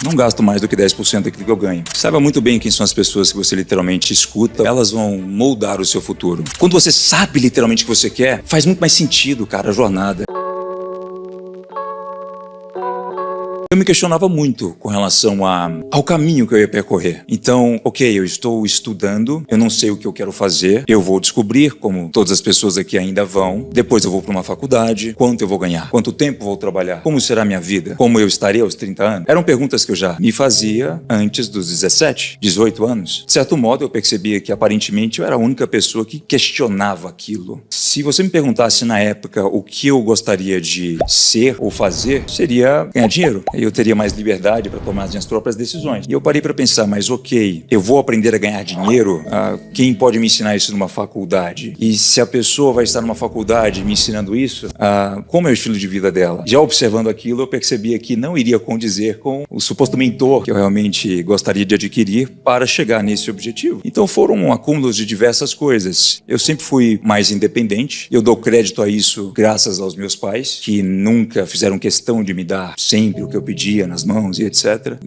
Não gasto mais do que 10% daquilo que eu ganho. Saiba muito bem quem são as pessoas que você literalmente escuta. Elas vão moldar o seu futuro. Quando você sabe literalmente o que você quer, faz muito mais sentido, cara, a jornada. Eu me questionava muito com relação ao caminho que eu ia percorrer. Então, ok, eu estou estudando, eu não sei o que eu quero fazer, eu vou descobrir, como todas as pessoas aqui ainda vão, depois eu vou para uma faculdade, quanto eu vou ganhar, quanto tempo vou trabalhar, como será a minha vida, como eu estarei aos 30 anos. Eram perguntas que eu já me fazia antes dos 17, 18 anos. De certo modo, eu percebia que aparentemente eu era a única pessoa que questionava aquilo. Se você me perguntasse na época o que eu gostaria de ser ou fazer, seria ganhar dinheiro. Eu teria mais liberdade para tomar as minhas próprias decisões. E eu parei para pensar, mas ok, eu vou aprender a ganhar dinheiro? Quem pode me ensinar isso numa faculdade? E se a pessoa vai estar numa faculdade me ensinando isso, como é o estilo de vida dela? Já observando aquilo, eu percebia que não iria condizer com o suposto mentor que eu realmente gostaria de adquirir para chegar nesse objetivo. Então foram acúmulos de diversas coisas. Eu sempre fui mais independente. Eu dou crédito a isso graças aos meus pais, que nunca fizeram questão de me dar sempre o que eu pedia nas mãos e etc.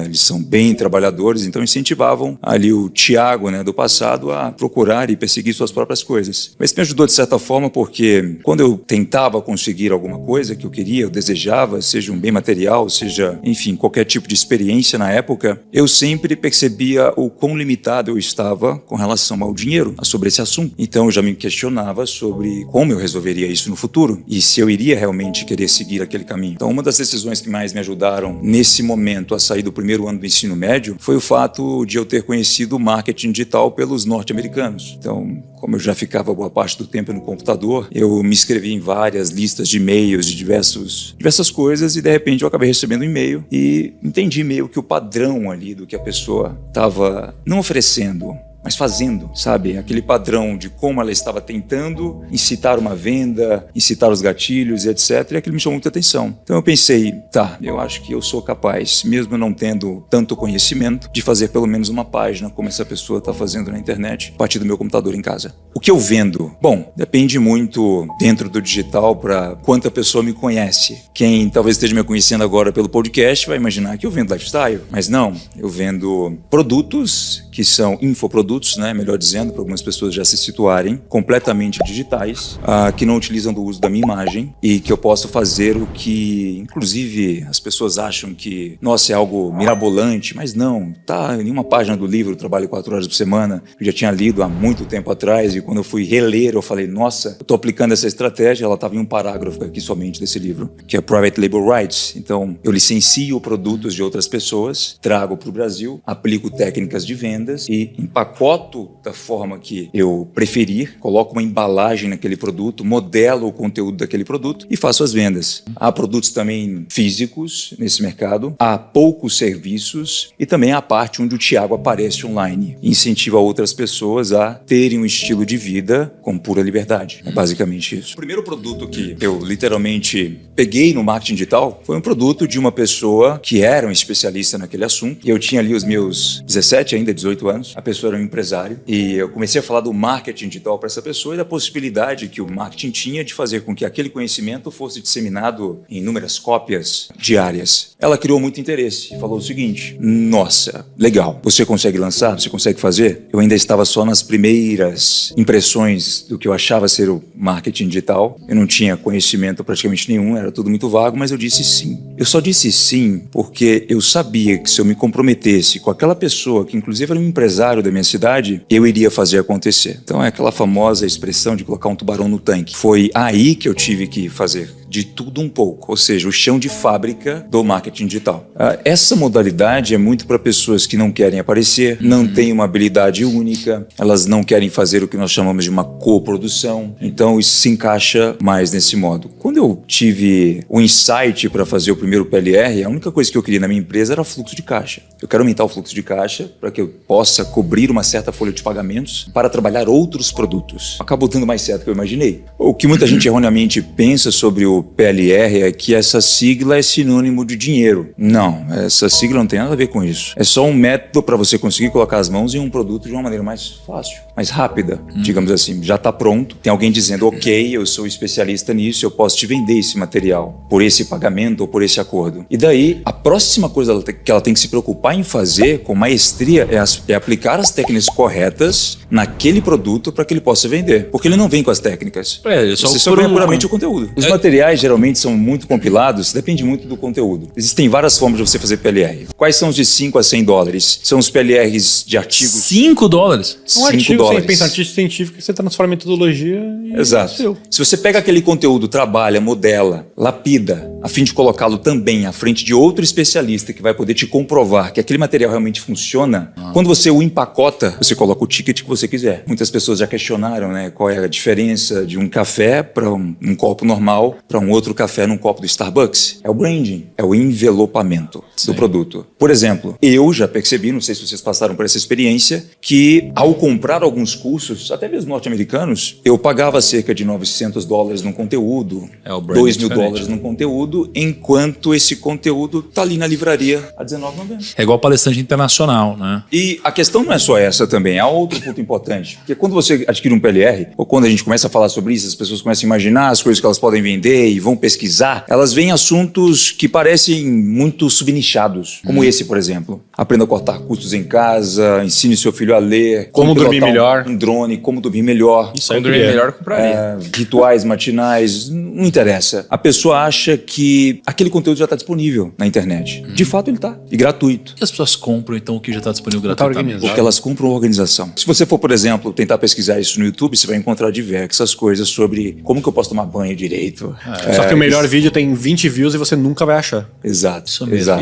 Eles são bem trabalhadores, então incentivavam ali o Tiago, do passado, a procurar e perseguir suas próprias coisas. Mas me ajudou de certa forma porque quando eu tentava conseguir alguma coisa que eu queria, eu desejava, seja um bem material, seja, enfim, qualquer tipo de experiência na época, eu sempre percebia o quão limitado eu estava com relação ao dinheiro, sobre esse assunto. Então eu já me questionava sobre como eu resolveria isso no futuro e se eu iria realmente querer seguir aquele caminho. Então uma das decisões que mais me ajudaram nesse momento a sair do primeiro ano do ensino médio foi o fato de eu ter conhecido o marketing digital pelos norte-americanos. Então, como eu já ficava boa parte do tempo no computador, eu me inscrevi em várias listas de e-mails de diversas coisas e de repente eu acabei recebendo um e-mail e entendi meio que o padrão ali do que a pessoa estava não oferecendo, mas fazendo, sabe? Aquele padrão de como ela estava tentando incitar uma venda, incitar os gatilhos e etc. E aquilo me chamou muita atenção. Então eu pensei, eu acho que eu sou capaz, mesmo não tendo tanto conhecimento, de fazer pelo menos uma página como essa pessoa está fazendo na internet, a partir do meu computador em casa. O que eu vendo? Bom, depende muito dentro do digital para quanta pessoa me conhece. Quem talvez esteja me conhecendo agora pelo podcast vai imaginar que eu vendo lifestyle, mas não, eu vendo produtos que são infoprodutos, melhor dizendo, para algumas pessoas já se situarem, completamente digitais, que não utilizam do uso da minha imagem e que eu posso fazer o que, inclusive, as pessoas acham que, nossa, é algo mirabolante, mas não, tá em uma página do livro, eu trabalho 4 horas por semana, eu já tinha lido há muito tempo atrás e quando eu fui reler, eu falei, nossa, eu tô aplicando essa estratégia, ela estava em um parágrafo aqui somente desse livro, que é Private Label Rights. Então, eu licencio produtos de outras pessoas, trago para o Brasil, aplico técnicas de vendas e empacoto da forma que eu preferir, coloco uma embalagem naquele produto, modelo o conteúdo daquele produto e faço as vendas. Há produtos também físicos nesse mercado, há poucos serviços e também há a parte onde o Tiago aparece online e incentiva outras pessoas a terem um estilo de vida com pura liberdade. É basicamente isso. O primeiro produto que eu literalmente peguei no marketing digital foi um produto de uma pessoa que era um especialista naquele assunto e eu tinha ali os meus 17, ainda 18 anos, a pessoa era um empresário e eu comecei a falar do marketing digital para essa pessoa e da possibilidade que o marketing tinha de fazer com que aquele conhecimento fosse disseminado em inúmeras cópias diárias. Ela criou muito interesse e falou o seguinte, nossa, legal, você consegue lançar? Você consegue fazer? Eu ainda estava só nas primeiras impressões do que eu achava ser o marketing digital, eu não tinha conhecimento praticamente nenhum, era tudo muito vago, mas eu disse sim. Eu só disse sim porque eu sabia que se eu me comprometesse com aquela pessoa, que inclusive era um empresário da minha cidade, eu iria fazer acontecer. Então é aquela famosa expressão de colocar um tubarão no tanque. Foi aí que eu tive que fazer de tudo um pouco, ou seja, o chão de fábrica do marketing digital. Essa modalidade é muito para pessoas que não querem aparecer, não têm uma habilidade única, elas não querem fazer o que nós chamamos de uma coprodução, então isso se encaixa mais nesse modo. Quando eu tive o insight para fazer o primeiro PLR, a única coisa que eu queria na minha empresa era fluxo de caixa. Eu quero aumentar o fluxo de caixa para que eu possa cobrir uma certa folha de pagamentos para trabalhar outros produtos. Acabou dando mais certo do que eu imaginei. O que muita gente erroneamente pensa sobre o PLR é que essa sigla é sinônimo de dinheiro. Não, essa sigla não tem nada a ver com isso. É só um método para você conseguir colocar as mãos em um produto de uma maneira mais fácil. mais rápida, digamos assim. Já está pronto, tem alguém dizendo, ok, eu sou especialista nisso, eu posso te vender esse material por esse pagamento ou por esse acordo. E daí, a próxima coisa que ela tem que se preocupar em fazer com maestria é aplicar as técnicas corretas naquele produto para que ele possa vender. Porque ele não vem com as técnicas. Você só ganha puramente o conteúdo. Os materiais geralmente são muito compilados, depende muito do conteúdo. Existem várias formas de você fazer PLR. Quais são os de 5 a 100 dólares? São os PLRs de artigos... 5 dólares? Um artigo, você pensa em artigo científico, você transforma em metodologia e... Exato. Se você pega aquele conteúdo, trabalha, modela, lapida, a fim de colocá-lo também à frente de outro especialista que vai poder te comprovar que aquele material realmente funciona, quando você o empacota, você coloca o ticket que você quiser. Muitas pessoas já questionaram, né, qual é a diferença de um café para um copo normal para um outro café num copo do Starbucks. É o branding, é o envelopamento do produto. Por exemplo, eu já percebi, não sei se vocês passaram por essa experiência, que ao comprar alguns cursos, até mesmo norte-americanos, eu pagava cerca de 900 dólares num conteúdo, 2 mil dólares num conteúdo, enquanto esse conteúdo tá ali na livraria a R$19,90. É igual palestrante internacional, né? E a questão não é só essa também, há outro ponto importante. Porque quando você adquire um PLR, ou quando a gente começa a falar sobre isso, as pessoas começam a imaginar as coisas que elas podem vender e vão pesquisar, elas veem assuntos que parecem muito subnichados, como esse, por exemplo. Aprenda a cortar custos em casa, ensine seu filho a ler, como dormir melhor, um drone, como dormir melhor. Isso aí, dormir melhor, compraria. Rituais matinais, não interessa. A pessoa acha que aquele conteúdo já está disponível na internet. De fato, ele está. E gratuito. E as pessoas compram, então, o que já está disponível gratuitamente? Porque elas compram organização. Se você for, por exemplo, tentar pesquisar isso no YouTube, você vai encontrar diversas coisas sobre como que eu posso tomar banho direito. Só que o melhor vídeo tem 20 views e você nunca vai achar. Exato.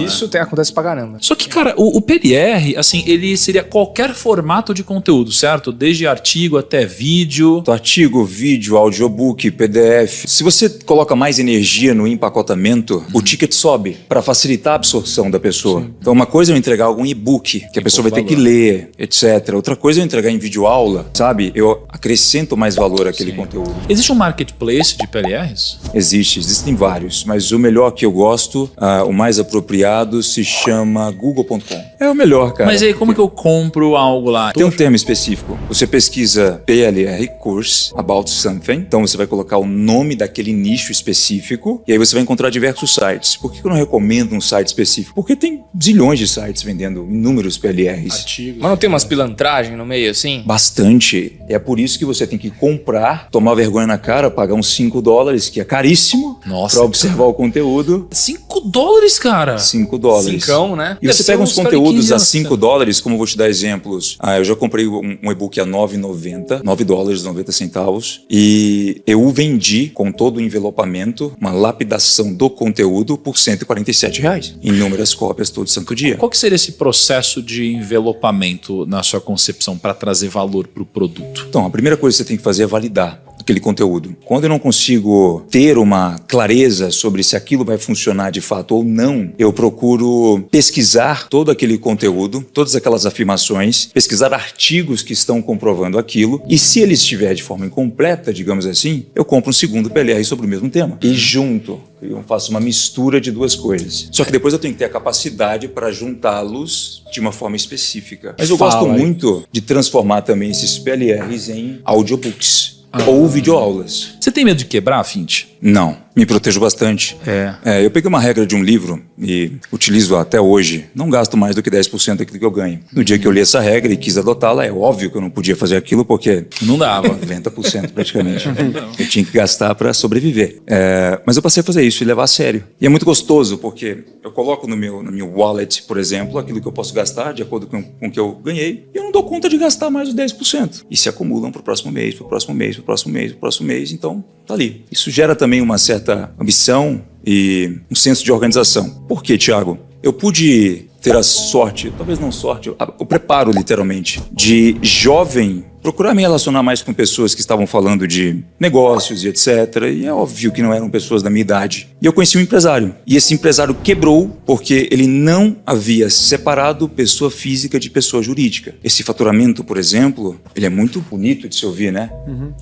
Isso acontece pra caramba. Só que, cara, o PLR, assim, ele seria qualquer formato de conteúdo, certo? Desde artigo até vídeo. Artigo, vídeo, audiobook, PDF. Se você coloca mais energia no empacotamento, o ticket sobe para facilitar a absorção da pessoa. Sim. Então, uma coisa é eu entregar algum e-book que a pessoa vai ter que ler, etc. Outra coisa é eu entregar em videoaula, sabe? Eu acrescento mais valor àquele conteúdo. Existe um marketplace de PLRs? Existem vários, mas o melhor que eu gosto, o mais apropriado, se chama google.com. É o melhor, cara. Mas aí, como que eu compro algo lá? Tem um termo específico. Você pesquisa PLR Course About Something, então você vai colocar o nome daquele nicho específico e aí você vai encontrar diversos sites. Por que eu não recomendo um site específico? Porque tem zilhões de sites vendendo inúmeros PLRs. Artigos. Mas não tem umas pilantragens no meio assim? Bastante. É por isso que você tem que comprar, tomar vergonha na cara, pagar uns 5 dólares, que é caríssimo, pra observar o conteúdo. 5 dólares, cara? 5 dólares. Cincão, né? E você pega uns conteúdos a 5 dólares, como eu vou te dar exemplos. Eu já comprei um e-book a R$9,90, 9 dólares 90 centavos, e eu o vendi com todo o envelopamento, uma lapidação do conteúdo por R$147. Inúmeras cópias todo santo dia. Qual que seria esse processo de envelopamento na sua concepção para trazer valor para o produto? Então, a primeira coisa que você tem que fazer é validar aquele conteúdo. Quando eu não consigo ter uma clareza sobre se aquilo vai funcionar de fato ou não, eu procuro pesquisar todo aquele conteúdo, todas aquelas afirmações, pesquisar artigos que estão comprovando aquilo, e se ele estiver de forma incompleta, digamos assim, eu compro um segundo PLR sobre o mesmo tema. E junto, eu faço uma mistura de duas coisas. Só que depois eu tenho que ter a capacidade para juntá-los de uma forma específica. Mas eu gosto muito de transformar também esses PLRs em audiobooks. Ou videoaulas. Você tem medo de quebrar, Fint? Não, me protejo bastante. Eu peguei uma regra de um livro e utilizo até hoje. Não gasto mais do que 10% daquilo que eu ganho. No dia que eu li essa regra e quis adotá-la, é óbvio que eu não podia fazer aquilo porque... Não dava. 90% praticamente. Eu tinha que gastar para sobreviver. Mas eu passei a fazer isso e levar a sério. E é muito gostoso porque eu coloco no meu wallet, por exemplo, aquilo que eu posso gastar de acordo com o que eu ganhei e eu não dou conta de gastar mais os 10%. E se acumulam para o próximo mês, para o próximo mês, para o próximo mês, para o próximo mês. Então, tá ali. Isso gera também uma certa ambição e um senso de organização. Por quê, Thiago? Eu pude ter a sorte, talvez não sorte, o preparo literalmente, de jovem procurar me relacionar mais com pessoas que estavam falando de negócios e etc. E é óbvio que não eram pessoas da minha idade. E eu conheci um empresário. E esse empresário quebrou porque ele não havia separado pessoa física de pessoa jurídica. Esse faturamento, por exemplo, ele é muito bonito de se ouvir, né?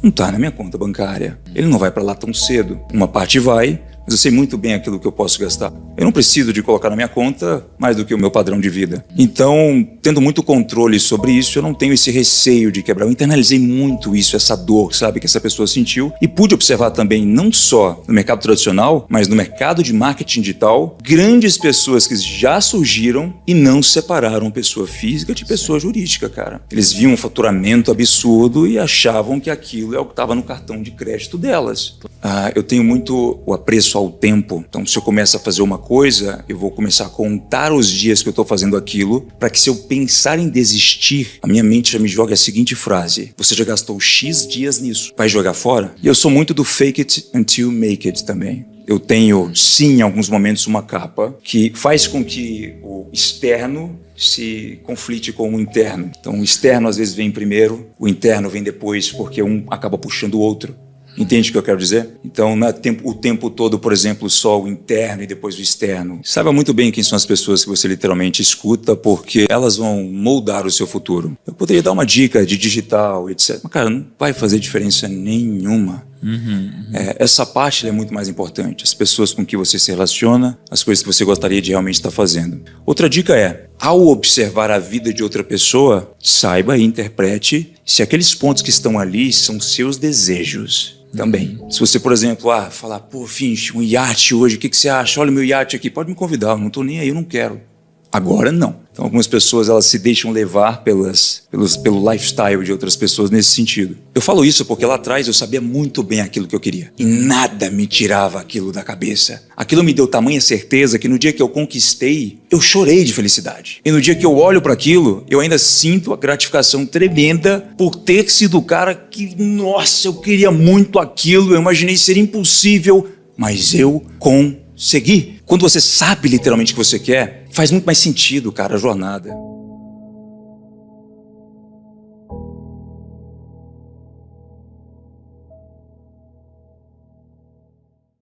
Não está na minha conta bancária. Ele não vai para lá tão cedo. Uma parte vai, mas eu sei muito bem aquilo que eu posso gastar. Eu não preciso de colocar na minha conta mais do que o meu padrão de vida. Então, tendo muito controle sobre isso, eu não tenho esse receio de quebrar. Eu internalizei muito isso, essa dor, sabe, que essa pessoa sentiu. E pude observar também, não só no mercado tradicional, mas no mercado de marketing digital, grandes pessoas que já surgiram e não separaram pessoa física de pessoa jurídica, cara. Eles viam um faturamento absurdo e achavam que aquilo é o que estava no cartão de crédito delas. Eu tenho muito o apreço ao tempo. Então, se eu começo a fazer uma coisa, eu vou começar a contar os dias que eu estou fazendo aquilo, para que se eu pensar em desistir, a minha mente já me joga a seguinte frase: você já gastou X dias nisso, vai jogar fora? E eu sou muito do fake it until make it também. Eu tenho, sim, em alguns momentos, uma capa que faz com que o externo se conflite com o interno. Então, o externo às vezes vem primeiro, o interno vem depois, porque um acaba puxando o outro. Entende o que eu quero dizer? Então, o tempo todo, por exemplo, só o interno e depois o externo. Saiba muito bem quem são as pessoas que você literalmente escuta, porque elas vão moldar o seu futuro. Eu poderia dar uma dica de digital, etc. Mas, cara, não vai fazer diferença nenhuma. Essa parte é muito mais importante. As pessoas com que você se relaciona, as coisas que você gostaria de realmente estar fazendo. Outra dica é, ao observar a vida de outra pessoa, saiba e interprete se aqueles pontos que estão ali são seus desejos. Também. Se você, por exemplo, falar, pô, Finch, um iate hoje, o que você acha? Olha o meu iate aqui, pode me convidar, eu não tô nem aí, eu não quero. Agora não. Então, algumas pessoas elas se deixam levar pelo lifestyle de outras pessoas nesse sentido. Eu falo isso porque lá atrás eu sabia muito bem aquilo que eu queria. E nada me tirava aquilo da cabeça. Aquilo me deu tamanha certeza que no dia que eu conquistei, eu chorei de felicidade. E no dia que eu olho para aquilo, eu ainda sinto a gratificação tremenda por ter sido o cara que, nossa, eu queria muito aquilo, eu imaginei ser impossível, mas eu consegui. Quando você sabe literalmente o que você quer, faz muito mais sentido, cara, a jornada.